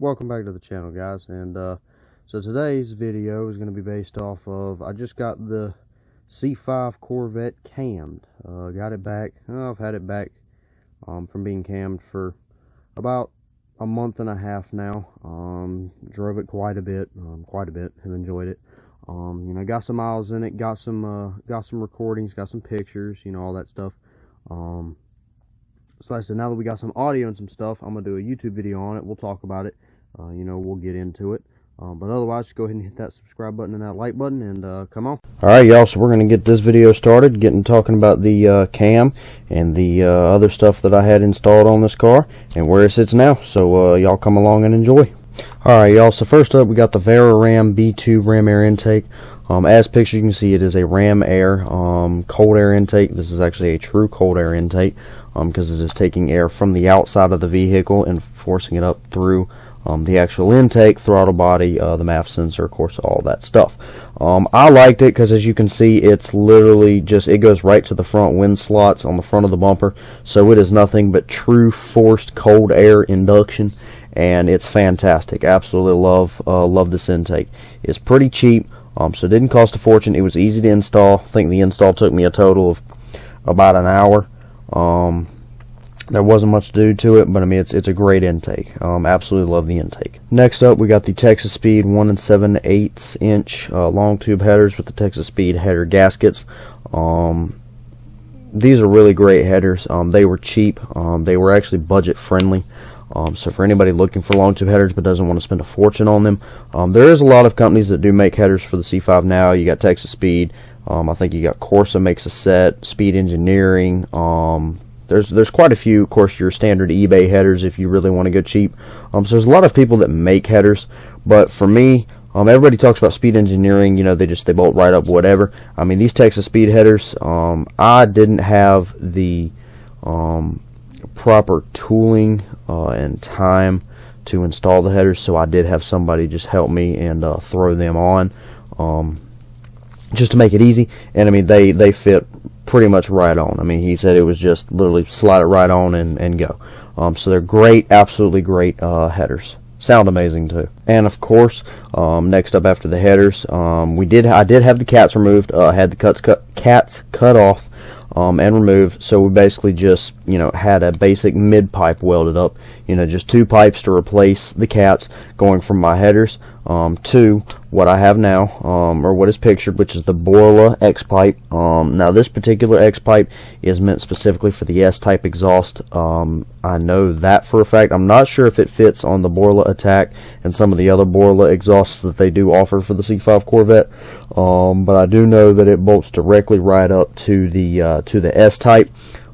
Welcome back to the channel, guys. And so today's video is going to be based off of, I just got the C5 Corvette cammed. Got it back. I've had it back from being cammed for about a month and a half now. Drove it quite a bit. Have enjoyed it. You know, got some miles in it. Got some recordings. Got some pictures. You know, all that stuff. So like I said, now that we got some audio and some stuff, I'm going to do a YouTube video on it. We'll talk about it. You know, we'll get into it. But otherwise, just go ahead and hit that subscribe button and that like button, and come on. Alright, y'all, so we're going to get this video started, talking about the cam and the other stuff that I had installed on this car and where it sits now. So y'all come along and enjoy. Alright, y'all, so first up, we got the Veraram B2 Ram Air intake. As pictured, you can see it is a Ram Air cold air intake. This is actually a true cold air intake because it is taking air from the outside of the vehicle and forcing it up through the actual intake, throttle body, the MAF sensor, of course, all that stuff. I liked it because, as you can see, it's literally just, it goes right to the front wind slots on the front of the bumper. So it is nothing but true forced cold air induction, and it's fantastic. Absolutely love this intake. It's pretty cheap. So it didn't cost a fortune. It was easy to install. I think the install took me a total of about an hour. There wasn't much to do to it, but I mean, it's a great intake. Absolutely love the intake. Next up, we got the Texas Speed 1 7/8 inch long tube headers with the Texas Speed header gaskets. These are really great headers. They were cheap. They were actually budget friendly. So for anybody looking for long tube headers but doesn't want to spend a fortune on them, there is a lot of companies that do make headers for the C5 now. You got Texas Speed. I think you got Corsa makes a set. Speed Engineering. There's quite a few. Of course, your standard eBay headers if you really want to go cheap. So there's a lot of people that make headers, but for me, everybody talks about Speed Engineering. You know, they bolt right up whatever. I mean, these Texas Speed headers, I didn't have the proper tooling and time to install the headers, so I did have somebody just help me and throw them on, just to make it easy. And I mean, they fit pretty much right on. I mean, he said it was just literally slide it right on and go. So they're great, absolutely great headers. Sound amazing too. And of course, next up after the headers, I did have the cats removed. Had the cats cut off and removed. So we basically just, you know, had a basic mid pipe welded up. You know, just two pipes to replace the cats, going from my headers to what I have now, or what is pictured, which is the Borla X pipe. Now this particular X pipe is meant specifically for the S-type exhaust. I know that for a fact. I'm not sure if it fits on the Borla Attack and some of the other Borla exhausts that they do offer for the C5 Corvette, but I do know that it bolts directly right up to the S-type.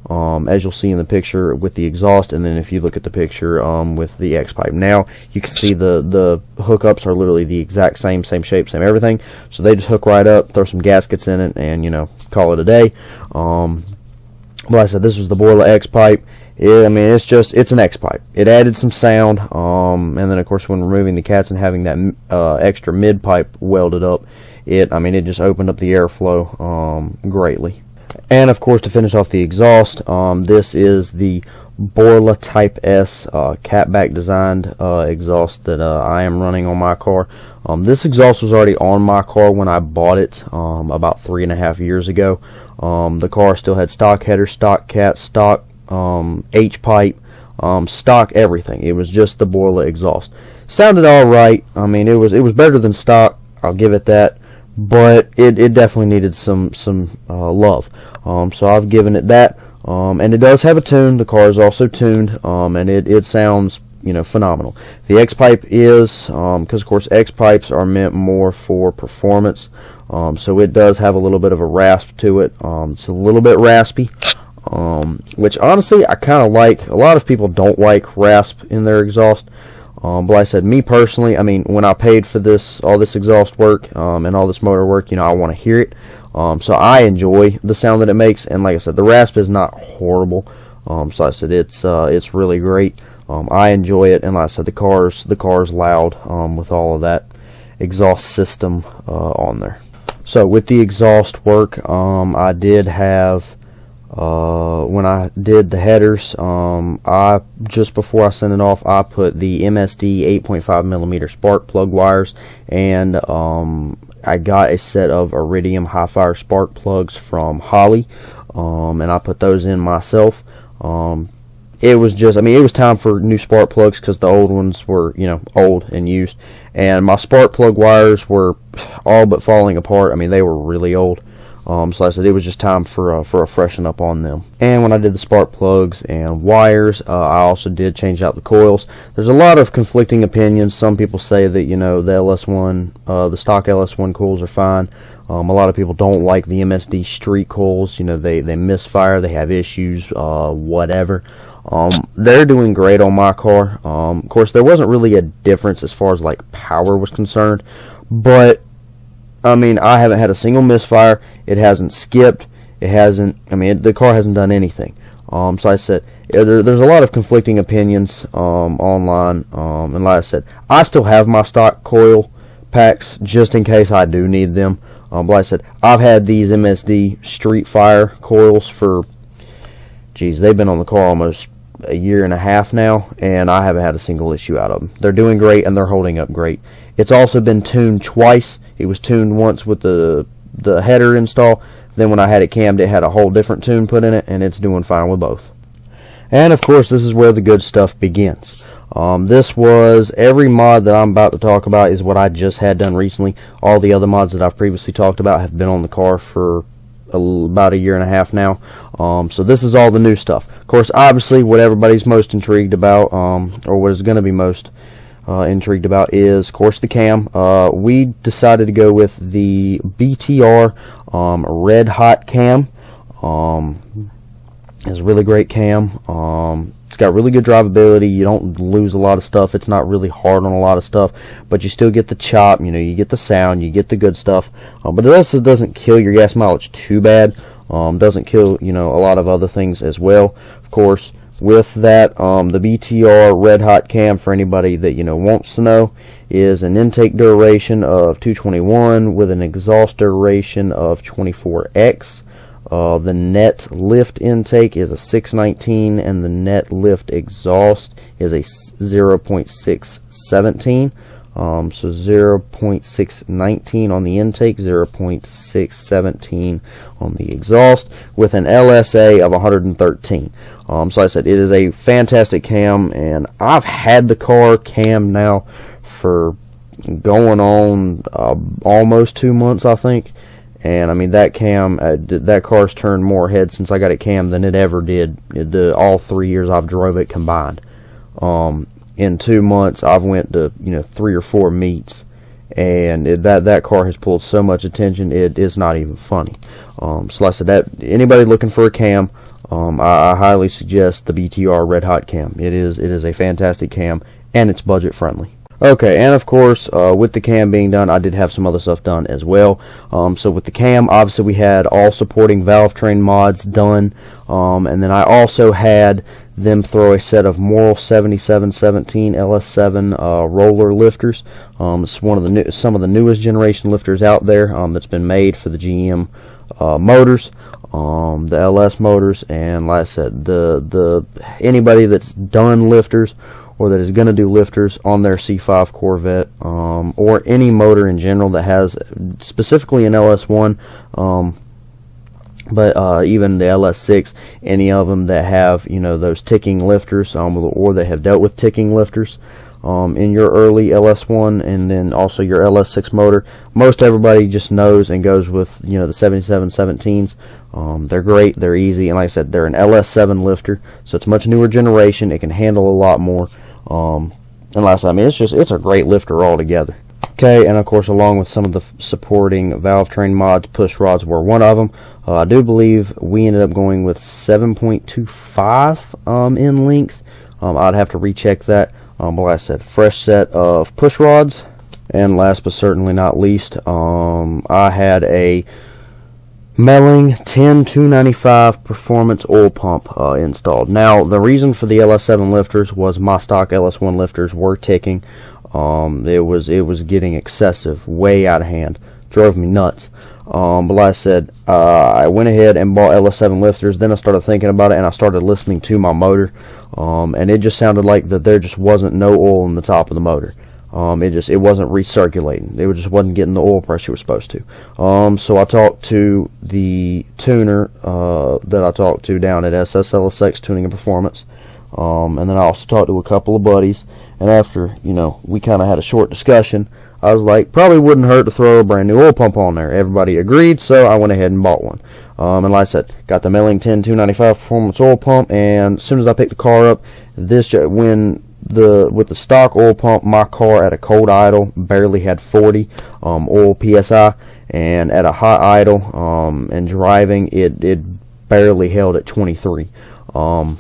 As you'll see in the picture with the exhaust, and then if you look at the picture with the X pipe, now you can see the hookups are literally the exact same shape, same everything. So they just hook right up, throw some gaskets in it, and, you know, call it a day. Like I said, this was the Borla X pipe. I mean, it's an X pipe. It added some sound, and then of course when removing the cats and having that extra mid pipe welded up, it just opened up the airflow greatly. And of course, to finish off the exhaust, this is the Borla Type S catback designed exhaust that I am running on my car. This exhaust was already on my car when I bought it about 3.5 years ago. The car still had stock header, stock cat, stock H pipe, stock everything. It was just the Borla exhaust. Sounded all right. I mean, it was better than stock. I'll give it that. But it definitely needed some love. So I've given it that. And it does have a tune. The car is also tuned, and it sounds, you know, phenomenal. The X pipe is, because of course X pipes are meant more for performance, so it does have a little bit of a rasp to it. It's a little bit raspy, which honestly I kind of like. A lot of people don't like rasp in their exhaust. But like I said, me personally, I mean, when I paid for all this exhaust work and all this motor work, you know, I want to hear it. So I enjoy the sound that it makes, and like I said, the rasp is not horrible. So like I said, it's really great. I enjoy it, and like I said, the car's loud with all of that exhaust system on there. So with the exhaust work, I did have when I did the headers, I just before I sent it off, I put the MSD 8.5mm spark plug wires, and I got a set of Iridium high fire spark plugs from Holley, and I put those in myself. It was just, I mean, it was time for new spark plugs because the old ones were, you know, old and used, and my spark plug wires were all but falling apart. I mean, they were really old. So I said it was just time for a freshen up on them. And when I did the spark plugs and wires, I also did change out the coils. There's a lot of conflicting opinions. Some people say that, you know, the LS1, the stock LS1 coils are fine. A lot of people don't like the MSD street coils. You know, they misfire, they have issues, whatever. They're doing great on my car. Of course, there wasn't really a difference as far as like power was concerned, but I mean, I haven't had a single misfire. It hasn't skipped. It hasn't, I mean, the car hasn't done anything. So I said, there's a lot of conflicting opinions online. And like I said, I still have my stock coil packs just in case I do need them. But like I said, I've had these MSD Street Fire coils for, geez, they've been on the car almost a year and a half now, and I haven't had a single issue out of them. They're doing great, and they're holding up great. It's also been tuned twice. It was tuned once with the header install. Then when I had it cammed, it had a whole different tune put in it, and it's doing fine with both. And of course, this is where the good stuff begins. This was, every mod that I'm about to talk about is what I just had done recently. All the other mods that I've previously talked about have been on the car for about a year and a half now. So this is all the new stuff. Of course, obviously, what everybody's most intrigued about, or what is going to be most intrigued about, is, of course, the cam. We decided to go with the BTR Red Hot cam. It's a really great cam. It's got really good drivability. You don't lose a lot of stuff. It's not really hard on a lot of stuff, but you still get the chop. You know, you get the sound, you get the good stuff. But it also doesn't kill your gas mileage too bad. Doesn't kill, you know, a lot of other things as well. Of course, with that, the BTR Red Hot cam, for anybody that, you know, wants to know, is an intake duration of 221 with an exhaust duration of 24x. The net lift intake is a 619, and the net lift exhaust is a 0.617. So 0.619 on the intake, 0.617 on the exhaust, with an LSA of 113. So like I said, it is a fantastic cam, and I've had the car cam now for going on almost 2 months, I think. And I mean, that cam, that car's turned more head since I got it cammed than it ever did all 3 years I've drove it combined. In 2 months, I've went to, you know, 3 or 4 meets, and that car has pulled so much attention, it is not even funny. So like I said, that anybody looking for a cam, I highly suggest the BTR Red Hot cam. It is a fantastic cam, and it's budget friendly. Okay, and of course, with the cam being done, I did have some other stuff done as well. So with the cam, obviously we had all supporting Valvetrain mods done, and then I also had them throw a set of Morrell 7717 LS7 roller lifters. It's one of the some of the newest generation lifters out there that's been made for the GM motors, the LS motors, and like I said, the anybody that's done lifters or that is going to do lifters on their C5 Corvette, or any motor in general that has specifically an LS1, but even the LS6, any of them that have, you know, those ticking lifters, or that have dealt with ticking lifters in your early LS1, and then also your LS6 motor, most everybody just knows and goes with, you know, the 7717s. They're great, they're easy, and like I said, they're an LS7 lifter, so it's a much newer generation. It can handle a lot more. And last time, it's a great lifter altogether. Okay, and of course, along with some of the supporting Valvetrain mods, push rods were one of them. I do believe we ended up going with 7.25 in length. I'd have to recheck that. But like I said, fresh set of push rods. And last but certainly not least, I had a Melling 10295 performance oil pump installed. Now, the reason for the LS7 lifters was my stock LS1 lifters were ticking. It was getting excessive, way out of hand. drove me nuts. But like I said, I went ahead and bought LS7 lifters. Then I started thinking about it, and I started listening to my motor, and it just sounded like that there just wasn't no oil in the top of the motor. It wasn't recirculating. It just wasn't getting the oil pressure it was supposed to. So I talked to the tuner that I talked to down at SSLSX Tuning and Performance, and then I also talked to a couple of buddies. And after we kind of had a short discussion, I was like, probably wouldn't hurt to throw a brand new oil pump on there. Everybody agreed, so I went ahead and bought one. And like I said, got the Millington 295 Performance oil pump, and as soon as I picked the car up, with the stock oil pump, my car at a cold idle barely had 40 oil PSI, and at a hot idle and driving, it barely held at 23 oil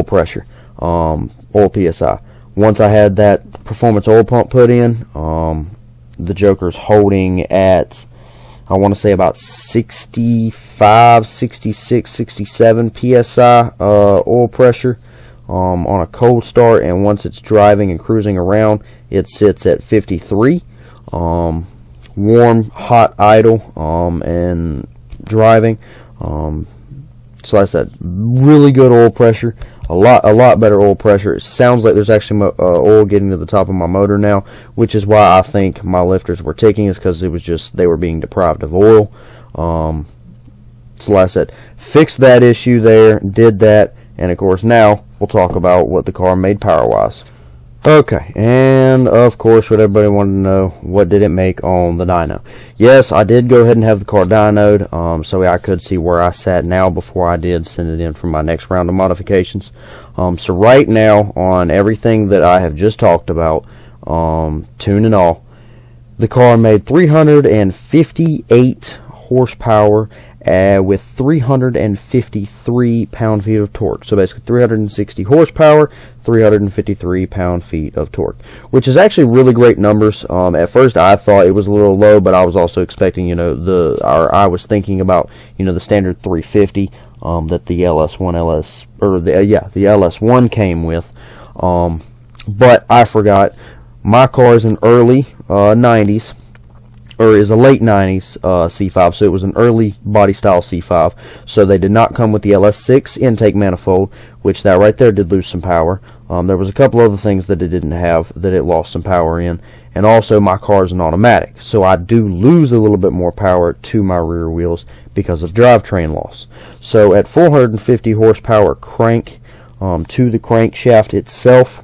pressure, oil PSI. Once I had that Performance oil pump put in, the Joker's holding at, I want to say, about 65, 66, 67 PSI oil pressure on a cold start, and once it's driving and cruising around, it sits at 53. Warm, hot idle, and driving. So like I said, really good oil pressure. A lot better oil pressure. It sounds like there's actually oil getting to the top of my motor now, which is why I think my lifters were ticking, is because it was just they were being deprived of oil. So like I said, fixed that issue there, did that, and of course now we'll talk about what the car made power-wise. Okay, and of course what everybody wanted to know, what did it make on the dyno? Yes, I did go ahead and have the car dynoed, so I could see where I sat now before I did send it in for my next round of modifications. So right now, on everything that I have just talked about, tune and all, the car made 358 horsepower with 353 pound-feet of torque. So basically 360 horsepower, 353 pound-feet of torque, which is actually really great numbers. At first I thought it was a little low, but I was also expecting, I was thinking about, the standard 350 that the the LS1 came with. But I forgot, my car is an early 90s, or is a late 90s C5, so it was an early body style C5. So they did not come with the LS6 intake manifold, which that right there did lose some power. There was a couple other things that it didn't have that it lost some power in, and also my car is an automatic, so I do lose a little bit more power to my rear wheels because of drivetrain loss. So at 450 horsepower crank to the crankshaft itself,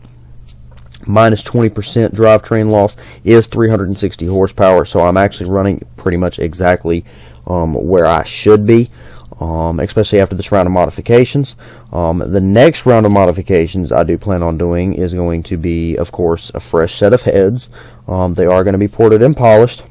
minus 20% drivetrain loss is 360 horsepower, so I'm actually running pretty much exactly where I should be, especially after this round of modifications. The next round of modifications I do plan on doing is going to be, of course, a fresh set of heads. They are going to be ported and polished.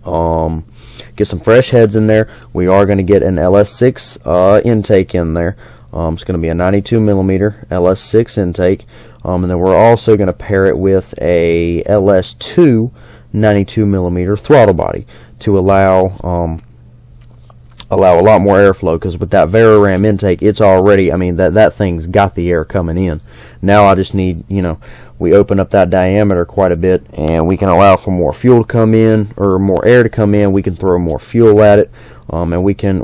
Get some fresh heads in there. We are going to get an LS6 intake in there. It's going to be a 92mm LS6 intake, and then we're also going to pair it with a LS2 92mm throttle body to allow a lot more airflow, because with that Veraram intake, it's already, that thing's got the air coming in. Now I just need, we open up that diameter quite a bit, and we can allow for more fuel to come in, or more air to come in. We can throw more fuel at it, and we can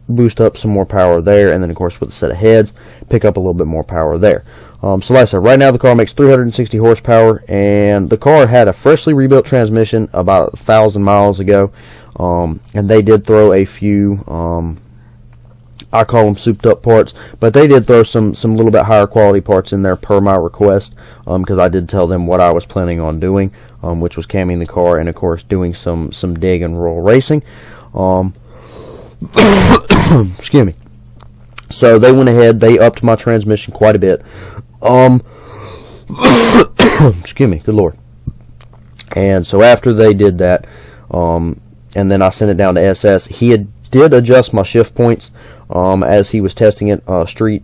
boost up some more power there, and then of course with a set of heads, pick up a little bit more power there. So like I said, right now the car makes 360 horsepower, and the car had a freshly rebuilt transmission about 1,000 miles ago, and they did throw a few, I call them souped up parts, but they did throw some little bit higher quality parts in there per my request, because I did tell them what I was planning on doing, which was camming the car and of course doing some dig and roll racing. Excuse me. So they went ahead, they upped my transmission quite a bit. Excuse me, good lord. And so after they did that, and then I sent it down to SS, he did adjust my shift points as he was testing it, street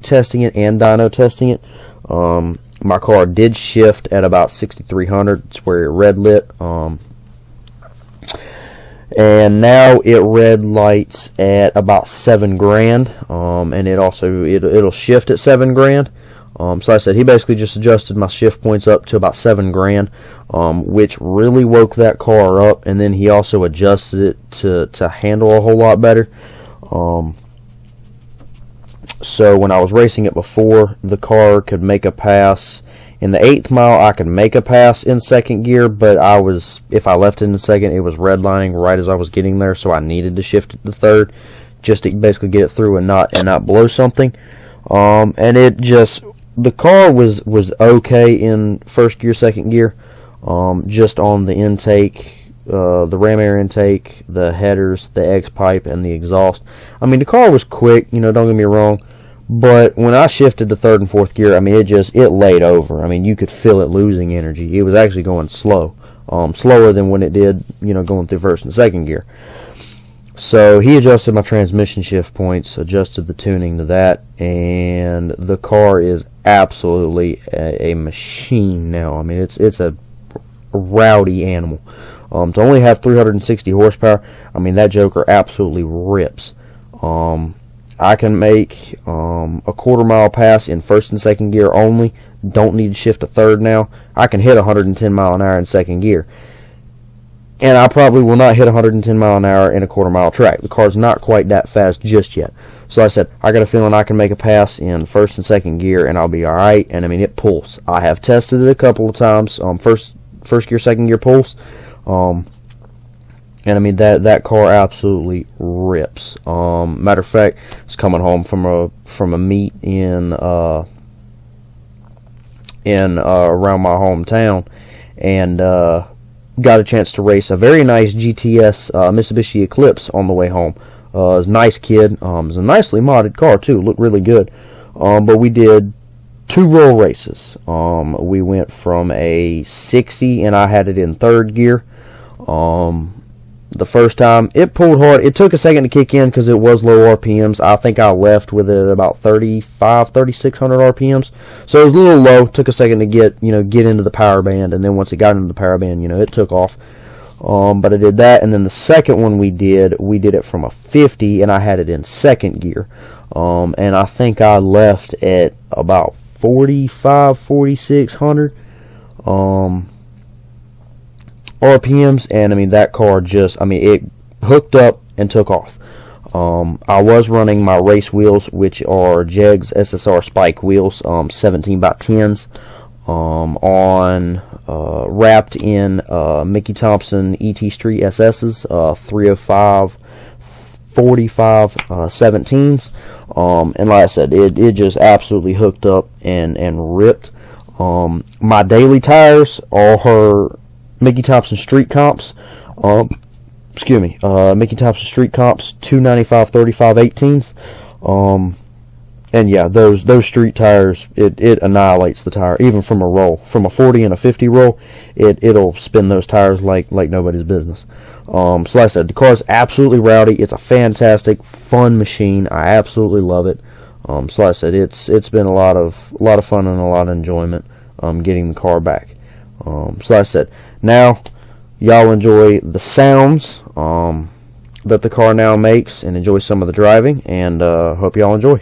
testing it and dyno testing it. My car did shift at about 6,300. It's where it red lit. And now it red lights at about $7,000, and it'll shift at $7,000. So like I said, he basically just adjusted my shift points up to about $7,000, which really woke that car up. And then he also adjusted it to handle a whole lot better. So when I was racing it before, the car could make a pass in the 8th mile. I could make a pass in second gear, but if I left it in second, it was redlining right as I was getting there, so I needed to shift it to third just to basically get it through and not blow something. And it just, the car was okay in first gear, second gear, just on the intake, the ram air intake, the headers, the X pipe, and the exhaust. I mean, the car was quick, don't get me wrong, but when I shifted to third and fourth gear, I mean, it laid over. I mean, you could feel it losing energy. It was actually going slow, slower than when it did, going through first and second gear. So he adjusted my transmission shift points, adjusted the tuning to that, and the car is absolutely a machine now. I mean, it's a rowdy animal. To only have 360 horsepower, I mean, that joker absolutely rips. I can make a quarter-mile pass in first and second gear only. Don't need to shift to third now. I can hit 110 mile an hour in second gear. And I probably will not hit 110 mile an hour in a quarter-mile track. The car's not quite that fast just yet. So like I said, I got a feeling I can make a pass in first and second gear, and I'll be all right. And, I mean, it pulls. I have tested it a couple of times, first gear, second gear pulls. And, I mean, that car absolutely rips. Matter of fact, it's coming home from a meet in around my hometown, and got a chance to race a very nice GTS Mitsubishi Eclipse on the way home. It was a nice kid. It was a nicely modded car too. Looked really good. But we did 2 roll races. We went from a 60, and I had it in third gear. The first time, it pulled hard. It took a second to kick in because it was low RPMs. I think I left with it at about 3,600 RPMs. So it was a little low. Took a second to get into the power band, and then once it got into the power band, it took off. But I did that, and then the second one we did it from a 50, and I had it in second gear. And I think I left at about 4,600. RPMs, and I mean, that car just, I mean, it hooked up and took off. I was running my race wheels, which are Jegs SSR Spike wheels, 17 by 10s, wrapped in Mickey Thompson ET Street SS's, 305 45 17s, and like I said, it just absolutely hooked up and ripped. My daily tires are her Mickey Thompson Street Comps. Mickey Thompson Street Comps 295 35 18s. And yeah, those street tires, it annihilates the tire, even from a roll. From a 40 and a 50 roll, it'll spin those tires like nobody's business. So like I said, the car is absolutely rowdy. It's a fantastic, fun machine. I absolutely love it. So like I said, it's been a lot of fun and a lot of enjoyment getting the car back. So like I said, now y'all enjoy the sounds that the car now makes and enjoy some of the driving, and hope y'all enjoy.